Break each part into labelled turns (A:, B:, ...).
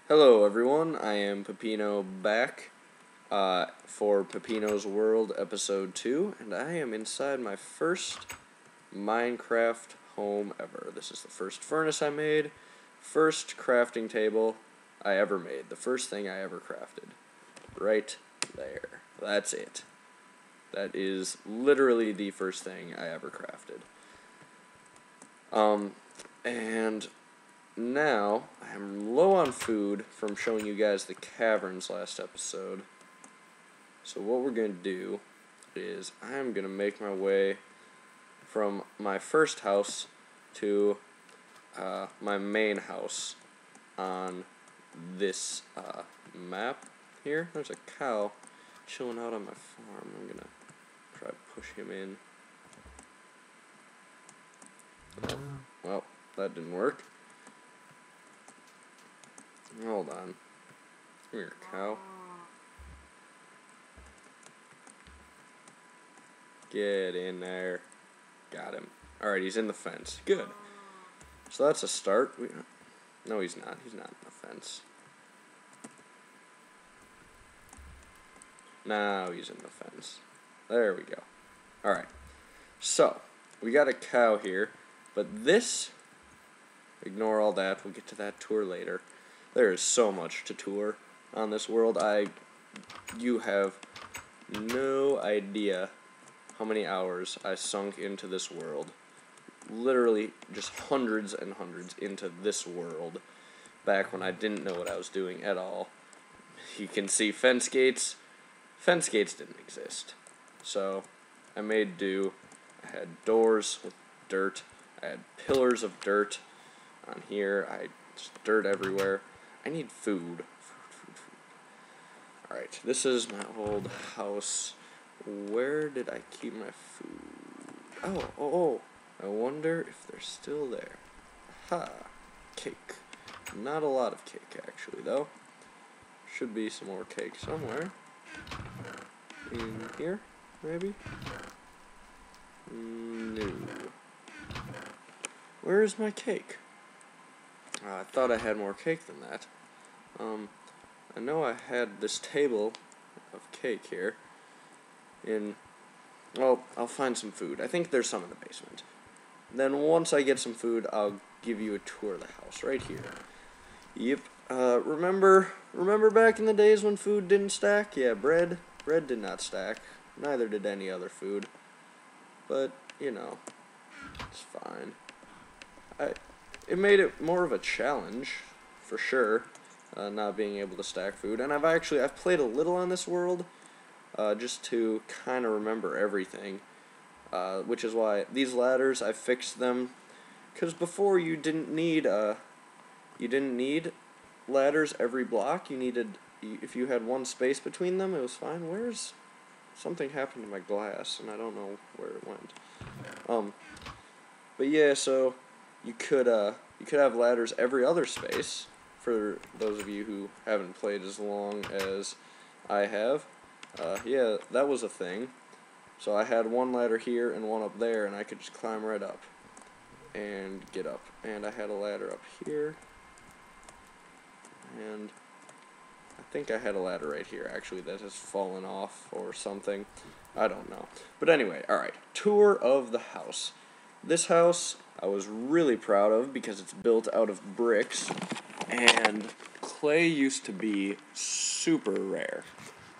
A: Hello everyone, I am Peppino back for Peppino's World Episode 2, and I am inside my first Minecraft home ever. This is the first furnace I made, first crafting table I ever made, the first thing I ever crafted. Right there. That's it. That is literally the first thing I ever crafted. And now, I am low on food from showing you guys the caverns last episode. So what we're going to do is I'm going to make my way from my first house to my main house on this map here. There's a cow chilling out on my farm. I'm going to try to push him in. Well, that didn't work. Hold on. Come here, cow. Get in there. Got him. Alright, he's in the fence. Good. So that's a start. No, he's not. He's not in the fence. Now he's in the fence. There we go. Alright. So, we got a cow here. But this, ignore all that. We'll get to that tour later. There is so much to tour on this world. You have no idea how many hours I sunk into this world. Literally just hundreds and hundreds into this world back when I didn't know what I was doing at all. You can see fence gates. Fence gates didn't exist. So I made do. I had doors with dirt. I had pillars of dirt on here. Just dirt everywhere. I need food. Alright, this is my old house. Where did I keep my food? Oh. I wonder if they're still there. Ha! Cake. Not a lot of cake, actually, though. Should be some more cake somewhere. In here, maybe? No. Where is my cake? I thought I had more cake than that. I know I had this table of cake here. Well, I'll find some food. I think there's some in the basement. Then once I get some food, I'll give you a tour of the house right here. Yep. Remember back in the days when food didn't stack? Yeah, bread did not stack. Neither did any other food. But, you know, it's fine. It made it more of a challenge, for sure, not being able to stack food. And I've played a little on this world, just to kind of remember everything, which is why these ladders, I fixed them, because before you didn't need ladders every block. If you had one space between them, it was fine. Something happened to my glass, and I don't know where it went. But yeah, so you could have ladders every other space, for those of you who haven't played as long as I have. Yeah, that was a thing. So I had one ladder here and one up there, and I could just climb right up and get up. And I had a ladder up here, and I think I had a ladder right here, actually, that has fallen off or something. I don't know. But anyway, alright, tour of the house. This house I was really proud of because it's built out of bricks, and clay used to be super rare.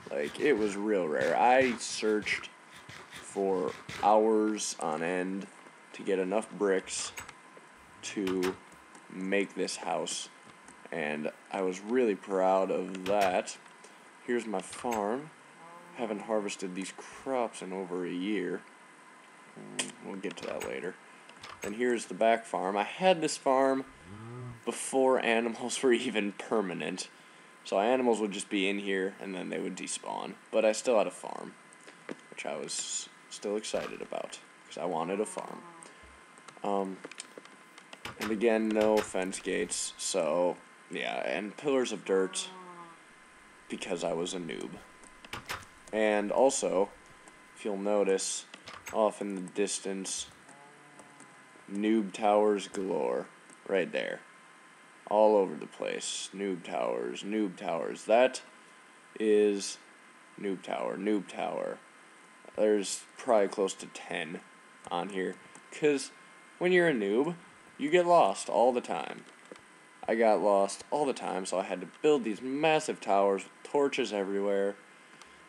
A: Like, it was real rare. I searched for hours on end to get enough bricks to make this house, and I was really proud of that. Here's my farm. Haven't harvested these crops in over a year. We'll get to that later. And here's the back farm. I had this farm before animals were even permanent. So animals would just be in here, and then they would despawn. But I still had a farm, which I was still excited about, because I wanted a farm. And again, no fence gates, so, yeah, and pillars of dirt, because I was a noob. And also, if you'll notice, off in the distance, noob towers galore, right there. all over the place. Noob towers, noob towers. That is noob tower, noob tower. There's probably close to 10 on here. Because when you're a noob, you get lost all the time. I got lost all the time, so I had to build these massive towers with torches everywhere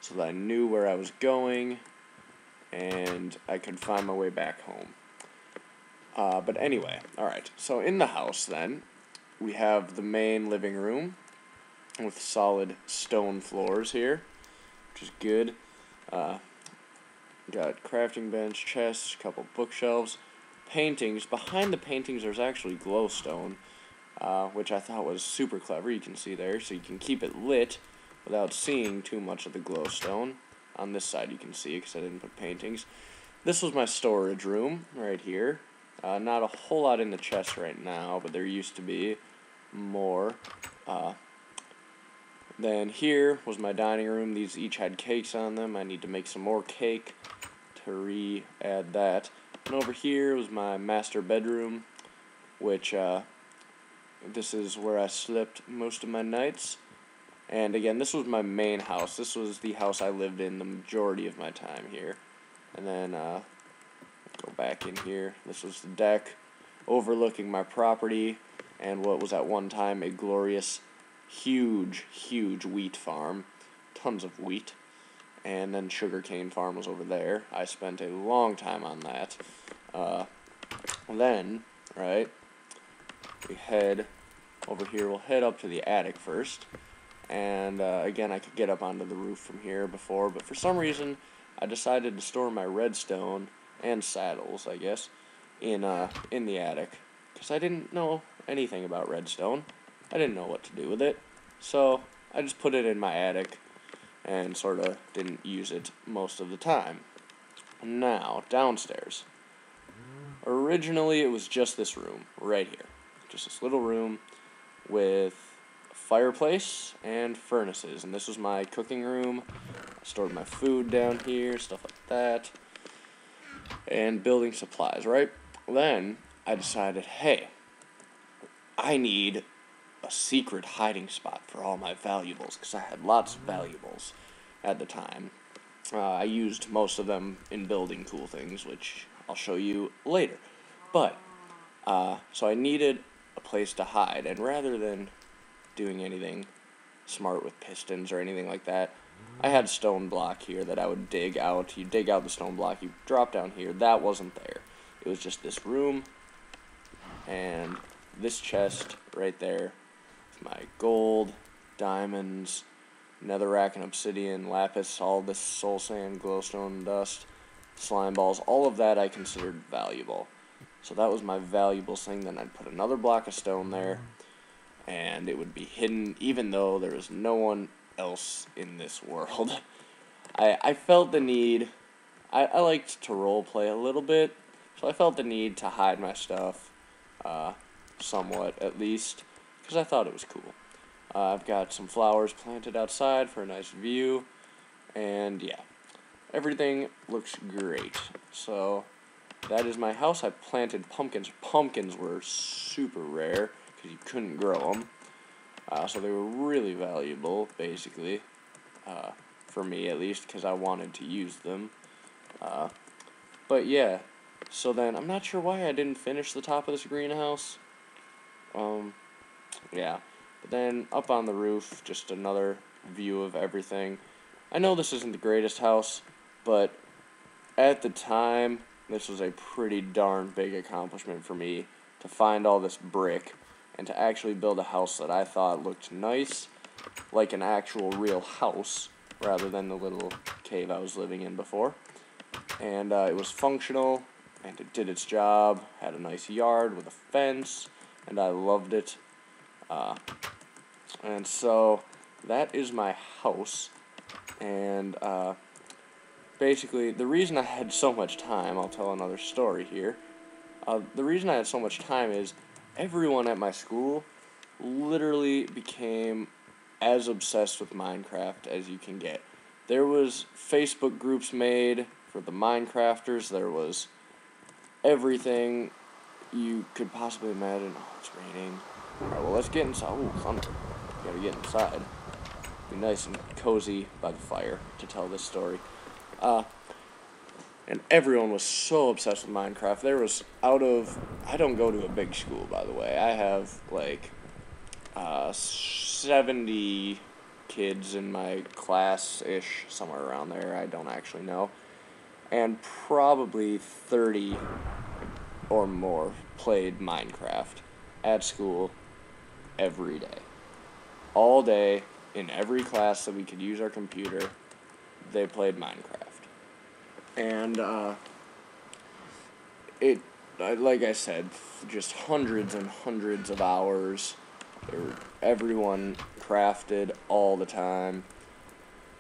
A: so that I knew where I was going and I could find my way back home. But anyway, alright, so in the house then, we have the main living room with solid stone floors here, which is good. Got crafting bench, chests, a couple bookshelves, paintings. Behind the paintings there's actually glowstone, which I thought was super clever. You can see there, so you can keep it lit without seeing too much of the glowstone. On this side you can see because I didn't put paintings. This was my storage room right here. Not a whole lot in the chest right now, but there used to be more. Then here was my dining room. These each had cakes on them. I need to make some more cake to re-add that. And over here was my master bedroom, which this is where I slept most of my nights. And again, this was my main house. This was the house I lived in the majority of my time here. And then go back in here. This was the deck overlooking my property and what was at one time a glorious, huge wheat farm. Tons of wheat. And then sugarcane farm was over there. I spent a long time on that. Then, right, we head over here. We'll head up to the attic first. And again, I could get up onto the roof from here before, but for some reason, I decided to store my redstone and saddles, I guess, in the attic, because I didn't know anything about redstone. I didn't know what to do with it, so I just put it in my attic and sort of didn't use it most of the time. Now, downstairs. Originally, it was just this room, right here. Just this little room with a fireplace and furnaces. And this was my cooking room. I stored my food down here, stuff like that. And building supplies, right? Then, I decided, hey, I need a secret hiding spot for all my valuables, because I had lots of valuables at the time. I used most of them in building cool things, which I'll show you later. But, so I needed a place to hide, and rather than doing anything smart with pistons or anything like that, I had a stone block here that I would dig out. You dig out the stone block, you drop down here. That wasn't there. It was just this room and this chest right there with my gold, diamonds, netherrack and obsidian, lapis, all this soul sand, glowstone, dust, slime balls, all of that I considered valuable. So that was my valuable thing. Then I'd put another block of stone there, and it would be hidden even though there was no one else in this world. I felt the need, I liked to role play a little bit, so I felt the need to hide my stuff, somewhat at least, because I thought it was cool. I've got some flowers planted outside for a nice view, and yeah, everything looks great. So that is my house. I planted pumpkins. Pumpkins were super rare because you couldn't grow them, so they were really valuable, basically, for me at least, because I wanted to use them. But yeah, so then I'm not sure why I didn't finish the top of this greenhouse. Yeah. But then up on the roof, just another view of everything. I know this isn't the greatest house, but at the time, this was a pretty darn big accomplishment for me to find all this brick and to actually build a house that I thought looked nice, like an actual real house, rather than the little cave I was living in before. And it was functional, and it did its job, had a nice yard with a fence, and I loved it. And so that is my house, and basically the reason I had so much time, I'll tell another story here. The reason I had so much time is everyone at my school literally became as obsessed with Minecraft as you can get. There was Facebook groups made for the Minecrafters. There was everything you could possibly imagine. Oh, it's raining. Alright, well, let's get inside. Ooh, thunder. Gotta get inside. Be nice and cozy by the fire to tell this story. And everyone was so obsessed with Minecraft. There was I don't go to a big school, by the way. I have, like, 70 kids in my class-ish, somewhere around there. I don't actually know. And probably 30 or more played Minecraft at school every day. All day, in every class that we could use our computer, they played Minecraft. And, like I said, just hundreds and hundreds of hours. Everyone crafted all the time,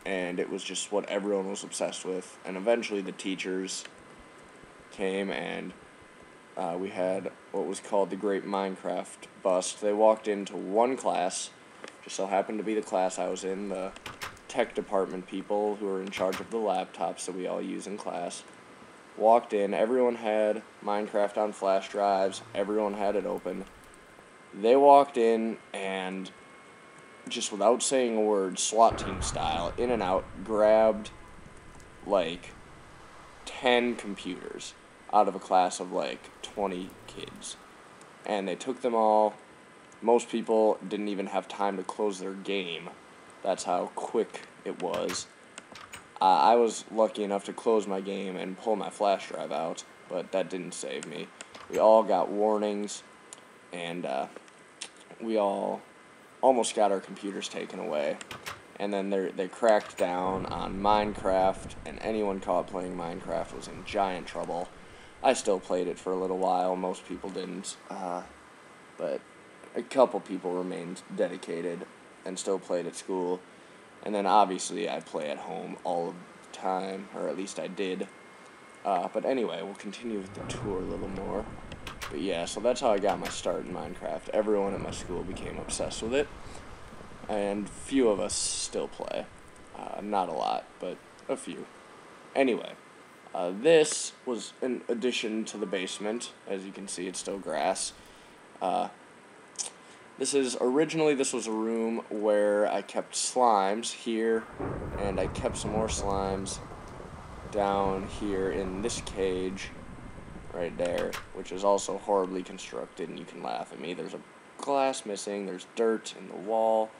A: and it was just what everyone was obsessed with. And eventually the teachers came, and we had what was called the Great Minecraft Bust. They walked into one class, just so happened to be the class I was in, the tech department people who were in charge of the laptops that we all use in class. Walked in, everyone had Minecraft on flash drives, everyone had it open. They walked in and, just without saying a word, SWAT team style, in and out, grabbed, like, 10 computers out of a class of, like, 20 kids. And they took them all. Most people didn't even have time to close their game. That's how quick it was. I was lucky enough to close my game and pull my flash drive out, but that didn't save me. We all got warnings, and we all almost got our computers taken away. And then they cracked down on Minecraft, and anyone caught playing Minecraft was in giant trouble. I still played it for a little while. Most people didn't, but a couple people remained dedicated and still played at school. And then obviously I play at home all of the time, or at least I did. But anyway, we'll continue with the tour a little more. But yeah, so that's how I got my start in Minecraft. Everyone at my school became obsessed with it, and few of us still play. Not a lot, but a few. Anyway, this was an addition to the basement. As you can see, it's still grass. This was a room where I kept slimes here, and I kept some more slimes down here in this cage right there, which is also horribly constructed, and you can laugh at me. There's a glass missing, there's dirt in the wall,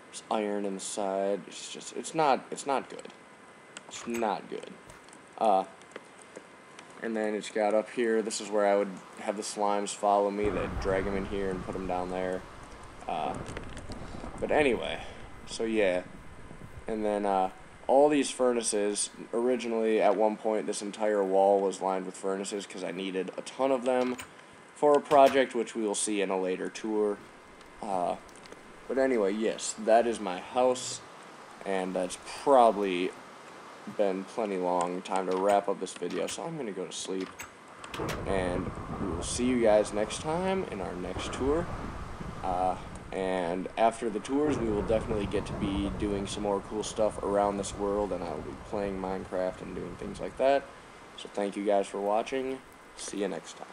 A: there's iron in the side. It's not good. It's not good. And then it's got up here, this is where I would have the slimes follow me. They'd drag them in here and put them down there. But anyway, so yeah. And then all these furnaces, originally at one point this entire wall was lined with furnaces because I needed a ton of them for a project which we will see in a later tour. But anyway, yes, that is my house, and that's probably been plenty long time to wrap up this video, so I'm going to go to sleep, and we will see you guys next time in our next tour. And after the tours, we will definitely get to be doing some more cool stuff around this world, and I will be playing Minecraft and doing things like that. So thank you guys for watching. See you next time.